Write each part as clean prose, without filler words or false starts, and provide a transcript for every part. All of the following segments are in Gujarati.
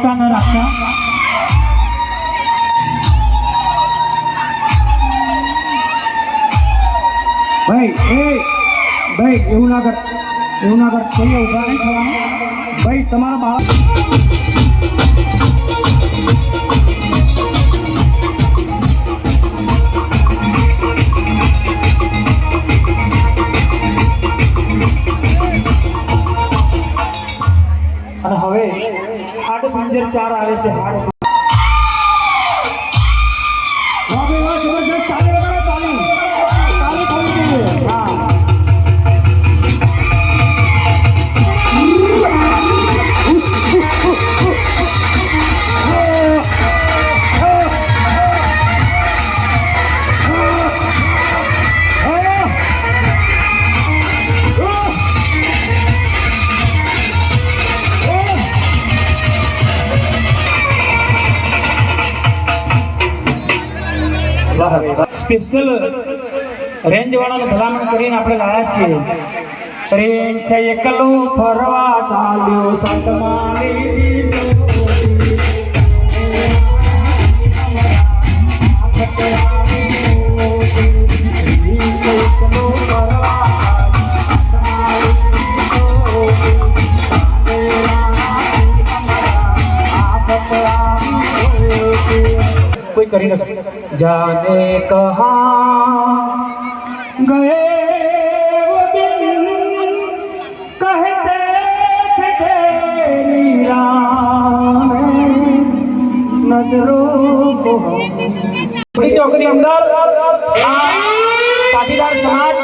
છૂટા ન રાખતા. ભાઈ એવું ના કર કોઈ ઉભા નહીં થવાનું. ભાઈ તમારા બાળક અને હવે હાડ પિંજર 4 આવે છે. હાડ જબરજસ્ત તાળી વગાડો. તાળી થવી જોઈએ. હા સ્પેશિયલ રેન્જ વાળાને ભલામણ કરીને આપણે લાયા છીએ. ટ્રેન છે એકલો ફરવા ચાલ્યો સાતમાળી कोई करी ना जाने कहाँ गए वो दिन कहते थे तेरी राह नजरों को बड़ी चौकड़ी अंदर पाटीदार समाज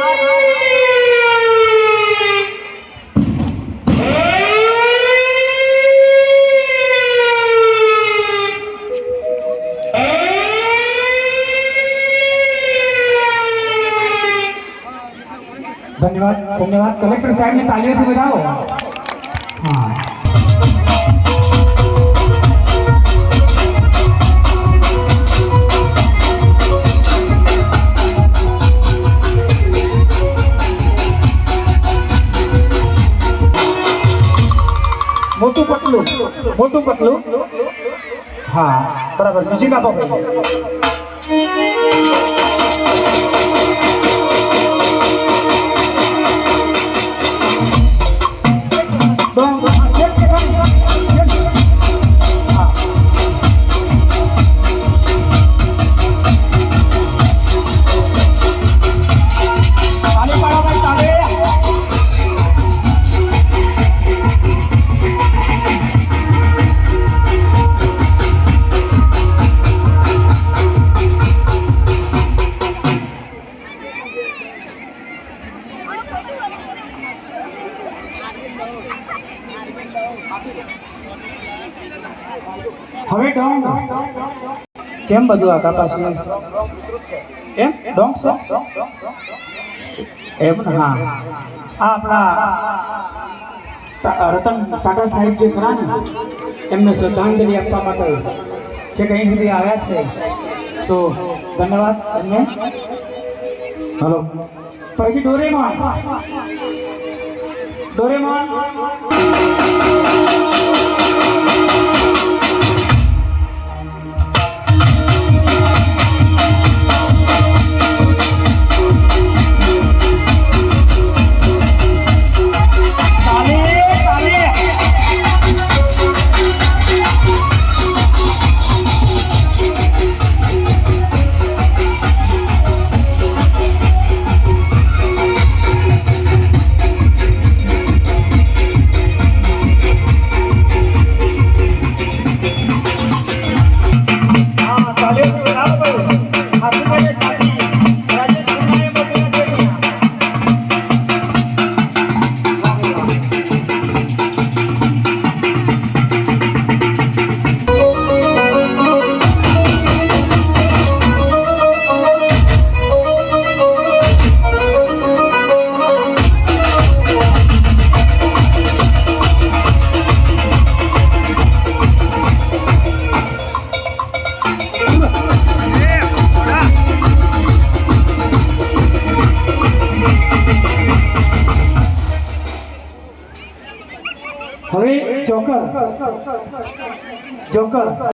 धन्यवाद कलेक्टर साहब ने तालियों से बजाओ. हाँ मोटू पतलू हाँ बराबर म्यूजिक आपो હવે ડોંગ કેમ બધું આખા પાછું એમ ડોંગ છે એમ ને. હા આ આપણા રતન ટાટા સાહેબ જે ખરા ને એમને શ્રદ્ધાંજલિ આપવા માટે છે કઈ સુધી આવ્યા છે તો ધન્યવાદ એમને. હલો પછી ડોરેમોન હવે જોકર જોકર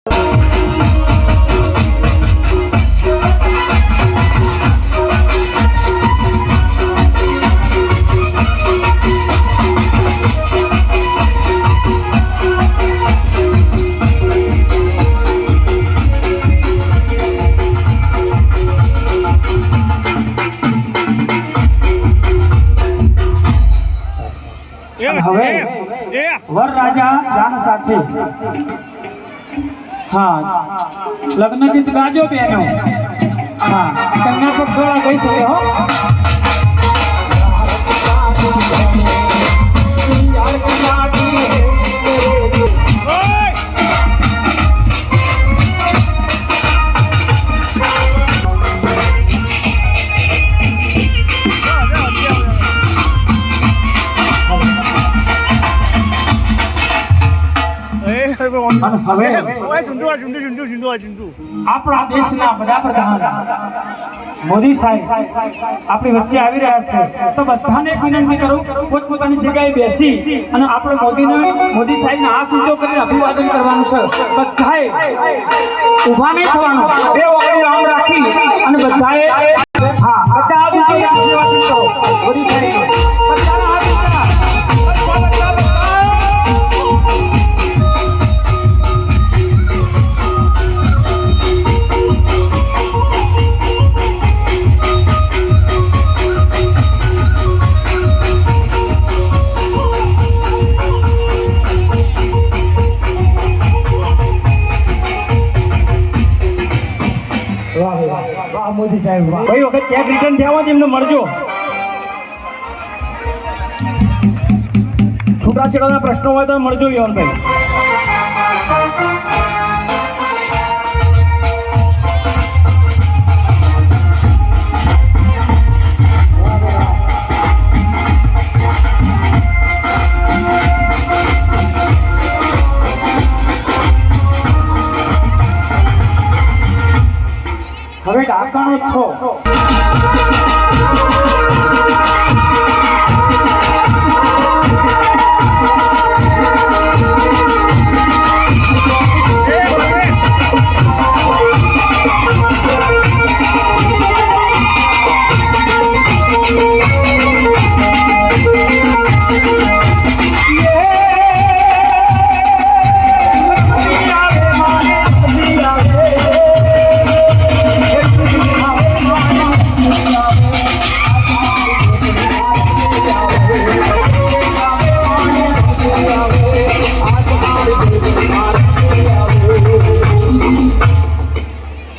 હવે વરરાજા જાન સાથે હા લગ્ન ગીત ગાજો બેનો હા કન્યા પક્ષવાળા ગઈ શકે હો હવે આપણા દેશના વડાપ્રધાન મોદી સાહેબ આપણી વચ્ચે આવી રહ્યા છે તો બધાને વિનંતી કરું પોતપોતાની જગ્યાએ બેસી અને આપણે મોદી સાહેબને હાથ ઊંચો કરીને અભિવાદન કરવાનું છે બધાએ ઊભા નહીં થવાનું બે ઓગળી આમ રાખી અને બધાએ હા બધા અભિવાદન કરો મોદી સાહેબ બધાના હાથ ઊંચા મોદી સાહેબ કઈ વખત ચેક રિટર્ન થયા હોય એમને મળજો છૂટાછેડાના પ્રશ્નો હોય તો મળજો યવનભાઈ હવે ઢાકાનો છો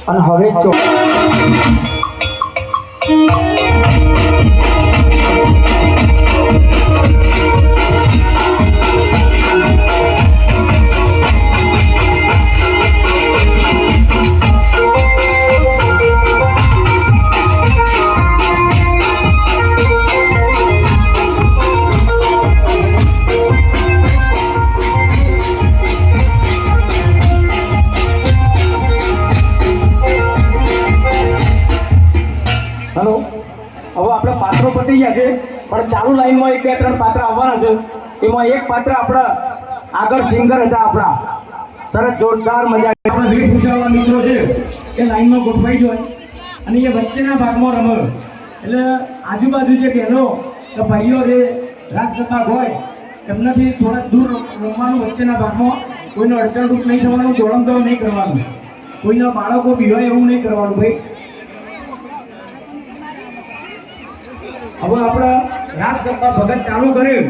અને હવે ચો હેલો હવે આપણે પાત્રો પતી ગયા છે પણ ચાલુ લાઈનમાં એક બે ત્રણ પાત્ર આવવાના છે એમાં એક પાત્ર આપણા આગળ સિંગર હતા આપણા સરસ જોરદાર મજા આપણા વેશભૂષાવાળા મિત્રો છે એ લાઈનમાં ગોઠવાઈ જાય અને એ વચ્ચેના ભાગમાં રમે એટલે આજુબાજુ જે બહેનો કે ભાઈઓ જે રાસ કરતા હોય એમનાથી થોડા દૂર રમવાનું વચ્ચેના ભાગમાં કોઈનો અડચણરૂપ નહીં થવાનું દોડમદોડ નહીં કરવાનું કોઈના બાળકો પીવાય એવું નહીં કરવાનું ભાઈ હવે આપણે રાસ ગરબા ભગત ચાલુ કર્યું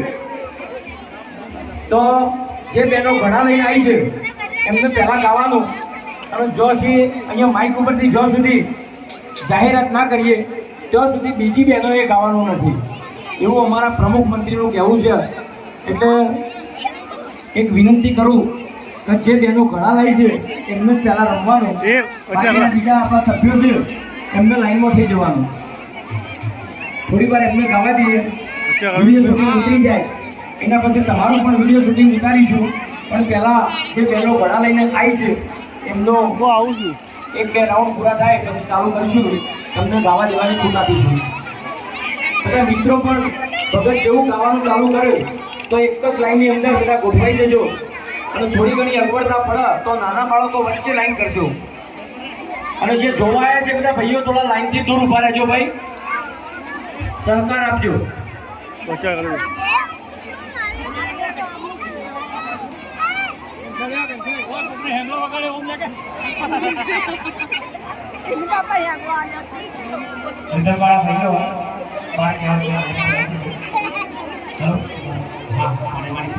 તો જે બહેનો ઘડા લઈને આવી છે એમને પહેલાં ગાવાનું અને જોથી અહીંયા માઇક ઉપરથી જો સુધી જાહેરાત ના કરીએ ત્યાં સુધી બીજી બહેનોએ ગાવાનું નથી એવું અમારા પ્રમુખ મંત્રીનું કહેવું છે એટલે એક વિનંતી કરું કે જે બહેનો ઘડા લાવી છે એમને પહેલાં રમવાનું બીજા આપણા સભ્યો છે એમને લાઈનમાં થઈ જવાનું થોડી વાર એમને ગાવા દઈએ વિડીયો શૂટિંગ ઉતરી જાય એના પછી તમારું પણ વિડીયો શૂટિંગ ઉતારીશું પણ પહેલાં જે બહેનો ઘડા લઈને આવી છે એમનો આવું છું એક બે રાઉન્ડ પૂરા થાય પછી ચાલુ કરીશું તમને ગાવા દેવાની છૂટ આપીશું બધા મિત્રો પણ ભગત જેવું ગાવાનું ચાલુ કરે તો એક જ લાઈનની અંદર બધા ગોઠવાઈ જજો અને થોડી ઘણી અગવડતા પડે તો નાના બાળકો વચ્ચે લાઈન કરજો અને જે જોવાયા છે બધા ભાઈઓ થોડા લાઈનથી દૂર ઊભા રહેજો ભાઈ, સહકાર આપજો.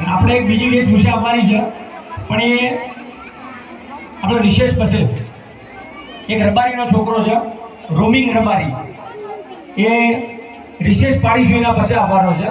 આપણે એક બીજી વેશભૂષા આપવાની છે પણ એ આપણો રિશેષ પાસે એક રબારીનો છોકરો છે, રોમિંગ રબારી, એ રિશેષ પાડી જોઈના પાસે આવવાનો છે.